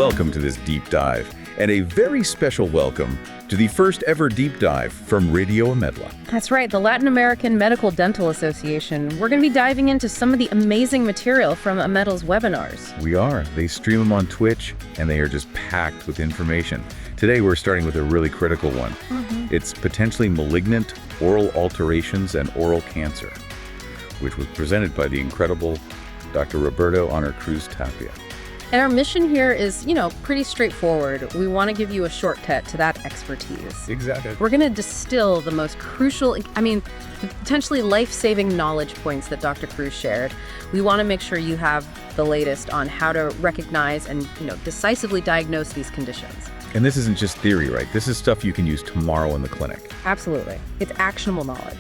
Welcome to this deep dive, and a very special welcome to the first ever deep dive from Radio AMEDLA. That's right, the Latin American Medical Dental Association. We're going to be diving into some of the amazing material from AMEDLA's webinars. We are. They stream them on Twitch, and they are just packed with information. Today, we're starting with a really critical one. It's potentially malignant oral alterations and oral cancer, which was presented by the incredible Dr. Roberto Onner Cruz Tapia. And our mission here is, pretty straightforward. We want to give you a shortcut to that expertise. Exactly. We're going to distill the most crucial, potentially life-saving knowledge points that Dr. Cruz shared. We want to make sure you have the latest on how to recognize and, decisively diagnose these conditions. And this isn't just theory, right? This is stuff you can use tomorrow in the clinic. Absolutely. It's actionable knowledge.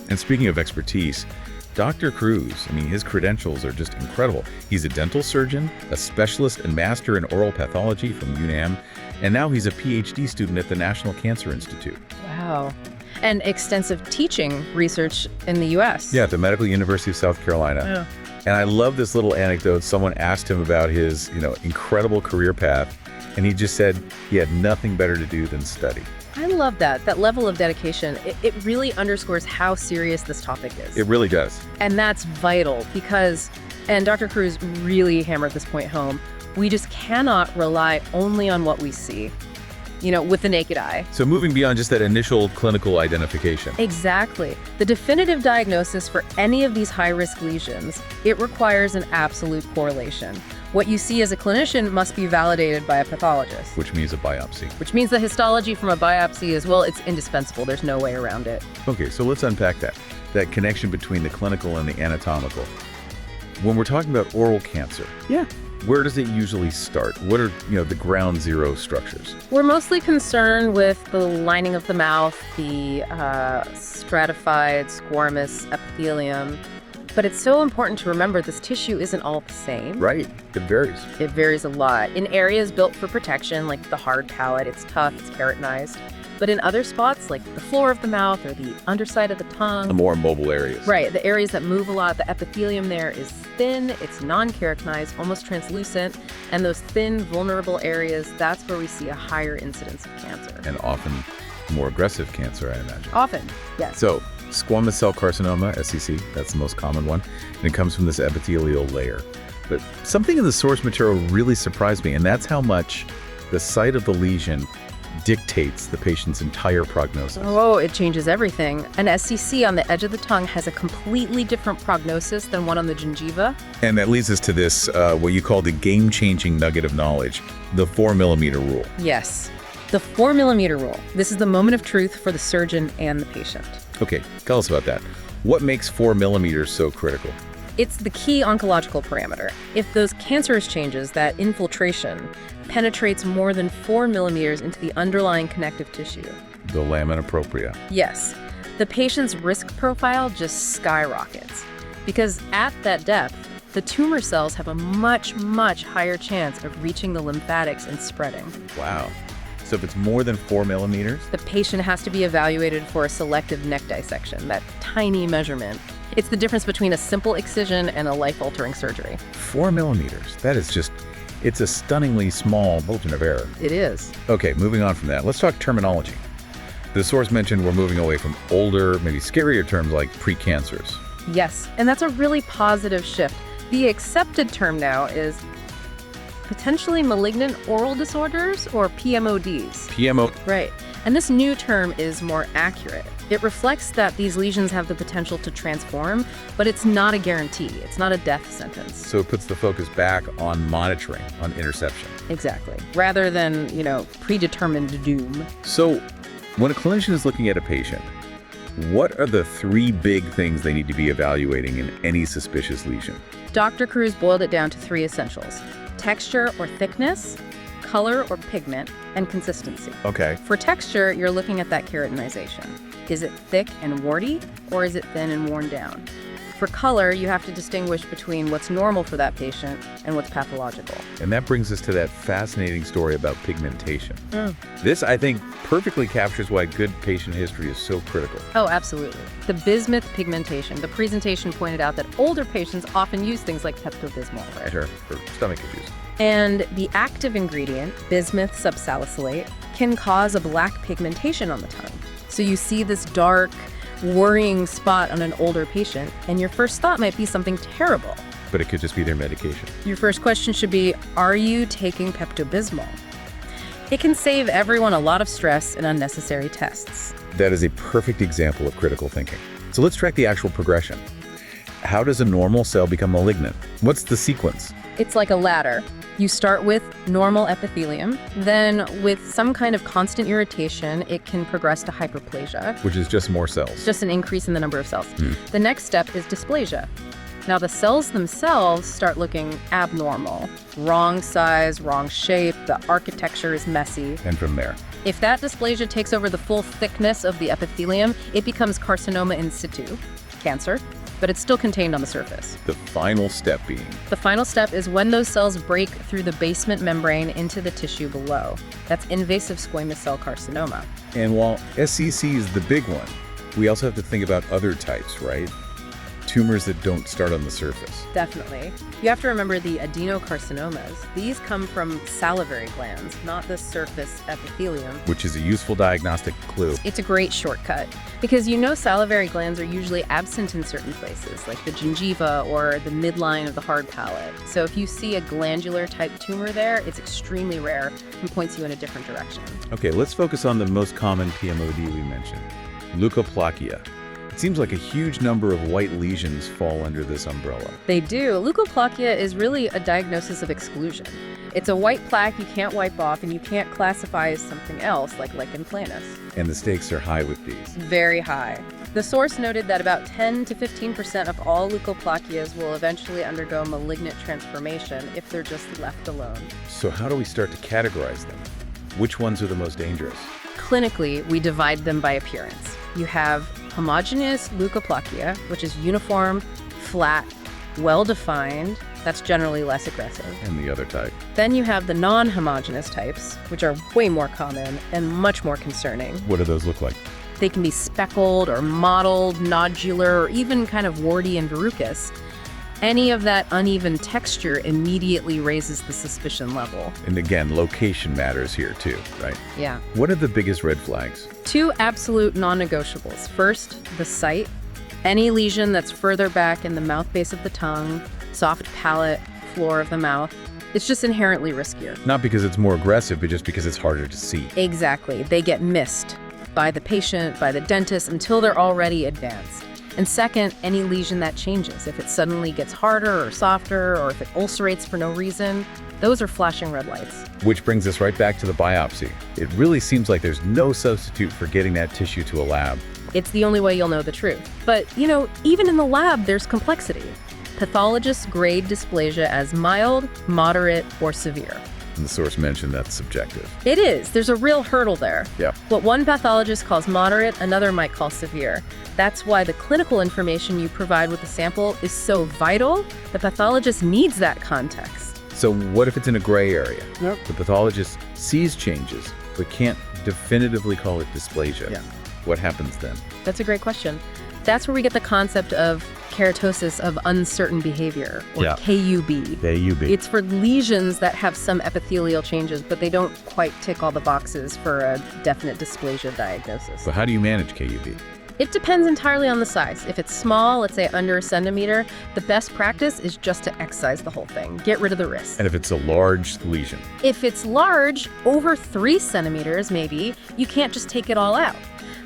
And speaking of expertise, Dr. Cruz, his credentials are just incredible. He's a dental surgeon, a specialist and master in oral pathology from UNAM, and now he's a PhD student at the National Cancer Institute. Wow. And extensive teaching research in the U.S. Yeah, at the Medical University of South Carolina. Yeah. And I love this little anecdote. Someone asked him about his, incredible career path, and he just said he had nothing better to do than study. I love that level of dedication. It really underscores how serious this topic is. It really does. And that's vital because, and Dr. Cruz really hammered this point home, we just cannot rely only on what we see, with the naked eye. So moving beyond just that initial clinical identification. Exactly. The definitive diagnosis for any of these high-risk lesions, it requires an absolute correlation. What you see as a clinician must be validated by a pathologist. Which means a biopsy. Which means the histology from a biopsy is, it's indispensable. There's no way around it. Okay, so let's unpack that connection between the clinical and the anatomical. When we're talking about oral cancer, where does it usually start? What are, the ground zero structures? We're mostly concerned with the lining of the mouth, the stratified squamous epithelium. But it's so important to remember this tissue isn't all the same. Right. It varies. It varies a lot. In areas built for protection, like the hard palate, it's tough, it's keratinized. But in other spots, like the floor of the mouth or the underside of the tongue. The more mobile areas. Right. The areas that move a lot, the epithelium there is thin, it's non-keratinized, almost translucent. And those thin, vulnerable areas, that's where we see a higher incidence of cancer. And often more aggressive cancer, I imagine. Often, yes. So, squamous cell carcinoma, SCC, that's the most common one, and it comes from this epithelial layer. But something in the source material really surprised me, and that's how much the site of the lesion dictates the patient's entire prognosis. Oh, it changes everything. An SCC on the edge of the tongue has a completely different prognosis than one on the gingiva. And that leads us to this, what you call the game-changing nugget of knowledge, the 4-millimeter rule. Yes, the 4-millimeter rule. This is the moment of truth for the surgeon and the patient. Okay, tell us about that. What makes 4 millimeters so critical? It's the key oncological parameter. If those cancerous changes, that infiltration, penetrates more than 4 millimeters into the underlying connective tissue. The lamina propria. Yes. The patient's risk profile just skyrockets. Because at that depth, the tumor cells have a much, much higher chance of reaching the lymphatics and spreading. Wow. So if it's more than 4 millimeters? The patient has to be evaluated for a selective neck dissection, that tiny measurement. It's the difference between a simple excision and a life-altering surgery. 4 millimeters. That is just, it's a stunningly small margin of error. It is. Okay, moving on from that, let's talk terminology. The source mentioned we're moving away from older, maybe scarier terms like precancers. Yes, and that's a really positive shift. The accepted term now is potentially malignant oral disorders, or PMODs. PMO. Right. And this new term is more accurate. It reflects that these lesions have the potential to transform, but it's not a guarantee. It's not a death sentence. So it puts the focus back on monitoring, on interception. Exactly. Rather than, predetermined doom. So when a clinician is looking at a patient, what are the 3 big things they need to be evaluating in any suspicious lesion? Dr. Cruz boiled it down to 3 essentials: texture or thickness, color or pigment, and consistency. Okay. For texture, you're looking at that keratinization. Is it thick and warty, or is it thin and worn down? For color, you have to distinguish between what's normal for that patient and what's pathological. And that brings us to that fascinating story about pigmentation. This, I think, perfectly captures why good patient history is so critical. Oh, absolutely. The bismuth pigmentation. The presentation pointed out that older patients often use things like Pepto-Bismol, right? Sure, for stomach issues. And the active ingredient, bismuth subsalicylate, can cause a black pigmentation on the tongue. So you see this dark, worrying spot on an older patient, and your first thought might be something terrible. But it could just be their medication. Your first question should be, are you taking Pepto-Bismol? It can save everyone a lot of stress and unnecessary tests. That is a perfect example of critical thinking. So let's track the actual progression. How does a normal cell become malignant? What's the sequence? It's like a ladder. You start with normal epithelium, then with some kind of constant irritation, it can progress to hyperplasia. Which is just more cells. It's just an increase in the number of cells. The next step is dysplasia. Now the cells themselves start looking abnormal. Wrong size, wrong shape, the architecture is messy. And from there. If that dysplasia takes over the full thickness of the epithelium, it becomes carcinoma in situ, cancer, but it's still contained on the surface. The final step being? The final step is when those cells break through the basement membrane into the tissue below. That's invasive squamous cell carcinoma. And while SCC is the big one, we also have to think about other types, right? Tumors that don't start on the surface. Definitely. You have to remember the adenocarcinomas. These come from salivary glands, not the surface epithelium. Which is a useful diagnostic clue. It's a great shortcut because you know salivary glands are usually absent in certain places, like the gingiva or the midline of the hard palate. So if you see a glandular type tumor there, it's extremely rare and points you in a different direction. Okay, let's focus on the most common PMOD we mentioned, leukoplakia. It seems like a huge number of white lesions fall under this umbrella. They do. Leukoplakia is really a diagnosis of exclusion. It's a white plaque you can't wipe off and you can't classify as something else, like lichen planus. And the stakes are high with these. Very high. The source noted that about 10 to 15% of all leukoplakias will eventually undergo malignant transformation if they're just left alone. So how do we start to categorize them? Which ones are the most dangerous? Clinically, we divide them by appearance. You have homogeneous leukoplakia, which is uniform, flat, well-defined. That's generally less aggressive. And the other type? Then you have the non-homogeneous types, which are way more common and much more concerning. What do those look like? They can be speckled or mottled, nodular, or even kind of warty and verrucous. Any of that uneven texture immediately raises the suspicion level. And again, location matters here too, right? Yeah. What are the biggest red flags? Two absolute non-negotiables. First, the site. Any lesion that's further back in the mouth base of the tongue, soft palate, floor of the mouth, it's just inherently riskier. Not because it's more aggressive, but just because it's harder to see. Exactly. They get missed by the patient, by the dentist, until they're already advanced. And second, any lesion that changes. If it suddenly gets harder or softer, or if it ulcerates for no reason, those are flashing red lights. Which brings us right back to the biopsy. It really seems like there's no substitute for getting that tissue to a lab. It's the only way you'll know the truth. But, even in the lab, there's complexity. Pathologists grade dysplasia as mild, moderate, or severe. And the source mentioned that's subjective. It is. There's a real hurdle there. Yeah. What one pathologist calls moderate, another might call severe. That's why the clinical information you provide with the sample is so vital. The pathologist needs that context. So what if it's in a gray area? Nope. The pathologist sees changes, but can't definitively call it dysplasia. Yeah. What happens then? That's a great question. That's where we get the concept of keratosis of uncertain behavior, or KUB. KUB. It's for lesions that have some epithelial changes, but they don't quite tick all the boxes for a definite dysplasia diagnosis. So how do you manage KUB? It depends entirely on the size. If it's small, let's say under a centimeter, the best practice is just to excise the whole thing. Get rid of the risk. And if it's a large lesion? If it's large, over 3 centimeters maybe, you can't just take it all out.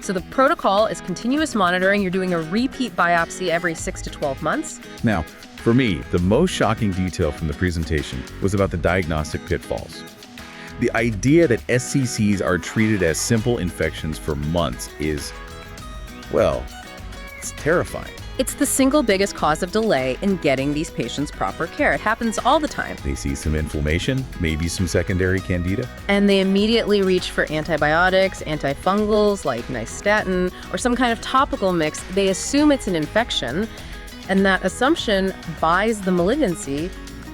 So the protocol is continuous monitoring. You're doing a repeat biopsy every 6 to 12 months. Now, for me, the most shocking detail from the presentation was about the diagnostic pitfalls. The idea that SCCs are treated as simple infections for months is, well, it's terrifying. It's the single biggest cause of delay in getting these patients proper care. It happens all the time. They see some inflammation, maybe some secondary candida. And they immediately reach for antibiotics, antifungals like nystatin, or some kind of topical mix. They assume it's an infection. And that assumption buys the malignancy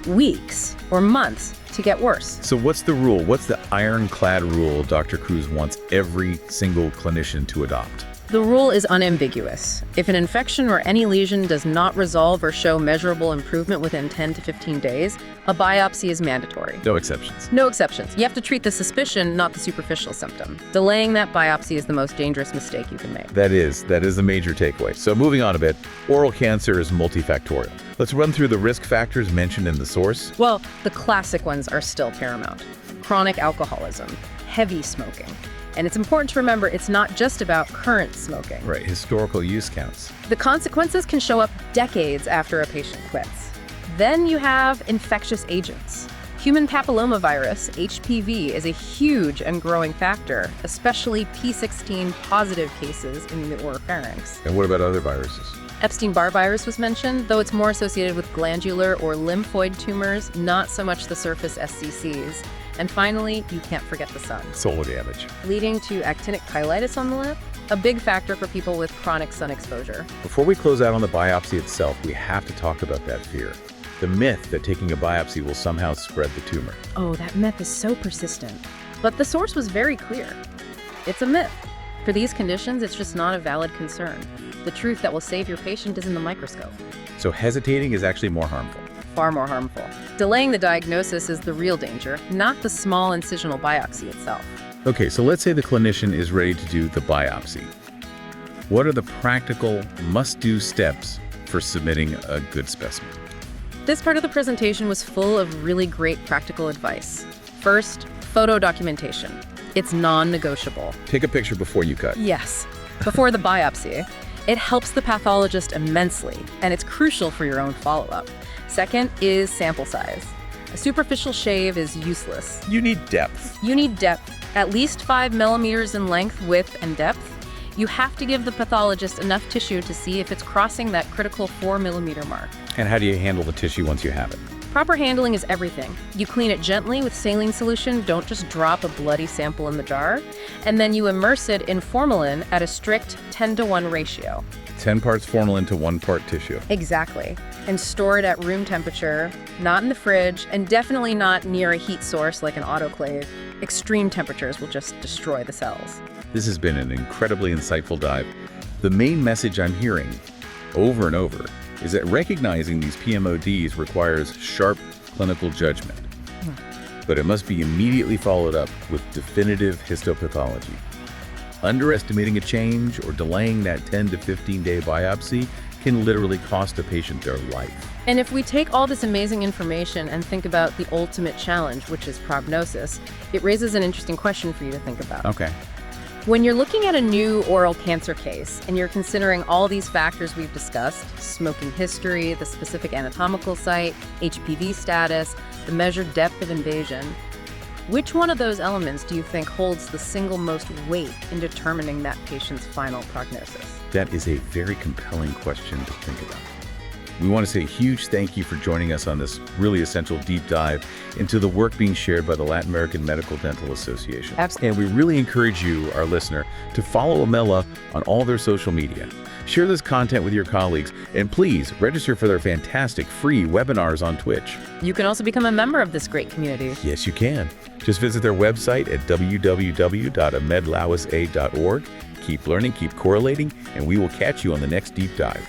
weeks or months to get worse. So what's the rule? What's the ironclad rule Dr. Cruz wants every single clinician to adopt? The rule is unambiguous. If an infection or any lesion does not resolve or show measurable improvement within 10 to 15 days, a biopsy is mandatory. No exceptions. No exceptions. You have to treat the suspicion, not the superficial symptom. Delaying that biopsy is the most dangerous mistake you can make. That is a major takeaway. So moving on a bit, oral cancer is multifactorial. Let's run through the risk factors mentioned in the source. Well, the classic ones are still paramount. Chronic alcoholism, heavy smoking. And it's important to remember it's not just about current smoking. Right, historical use counts. The consequences can show up decades after a patient quits. Then you have infectious agents. Human papillomavirus, HPV, is a huge and growing factor, especially P16 positive cases in the oropharynx. And what about other viruses? Epstein-Barr virus was mentioned, though it's more associated with glandular or lymphoid tumors, not so much the surface SCCs. And finally, you can't forget the sun. Solar damage. Leading to actinic cheilitis on the lip, a big factor for people with chronic sun exposure. Before we close out on the biopsy itself, we have to talk about that fear. The myth that taking a biopsy will somehow spread the tumor. Oh, that myth is so persistent. But the source was very clear. It's a myth. For these conditions, it's just not a valid concern. The truth that will save your patient is in the microscope. So hesitating is actually more harmful. Far more harmful. Delaying the diagnosis is the real danger, not the small incisional biopsy itself. Okay, so let's say the clinician is ready to do the biopsy. What are the practical, must-do steps for submitting a good specimen? This part of the presentation was full of really great practical advice. First, photo documentation. It's non-negotiable. Take a picture before you cut. Yes, before the biopsy. It helps the pathologist immensely, and it's crucial for your own follow-up. Second is sample size. A superficial shave is useless. You need depth. You need depth, at least 5 millimeters in length, width, and depth. You have to give the pathologist enough tissue to see if it's crossing that critical 4 millimeter mark. And how do you handle the tissue once you have it? Proper handling is everything. You clean it gently with saline solution, don't just drop a bloody sample in the jar, and then you immerse it in formalin at a strict 10-to-1 ratio. 10 parts formalin to 1 part tissue. Exactly. And store it at room temperature, not in the fridge, and definitely not near a heat source like an autoclave. Extreme temperatures will just destroy the cells. This has been an incredibly insightful dive. The main message I'm hearing over and over is that recognizing these PMODs requires sharp clinical judgment, but it must be immediately followed up with definitive histopathology. Underestimating a change or delaying that 10 to 15-day biopsy can literally cost a patient their life. And if we take all this amazing information and think about the ultimate challenge, which is prognosis, it raises an interesting question for you to think about. Okay. When you're looking at a new oral cancer case and you're considering all these factors we've discussed, smoking history, the specific anatomical site, HPV status, the measured depth of invasion, which one of those elements do you think holds the single most weight in determining that patient's final prognosis? That is a very compelling question to think about. We want to say a huge thank you for joining us on this really essential deep dive into the work being shared by the Latin American Medical Dental Association. Absolutely. And we really encourage you, our listener, to follow AMEDLA on all their social media. Share this content with your colleagues, and please register for their fantastic free webinars on Twitch. You can also become a member of this great community. Yes, you can. Just visit their website at www.amedlawsa.org. Keep learning, keep correlating, and we will catch you on the next deep dive.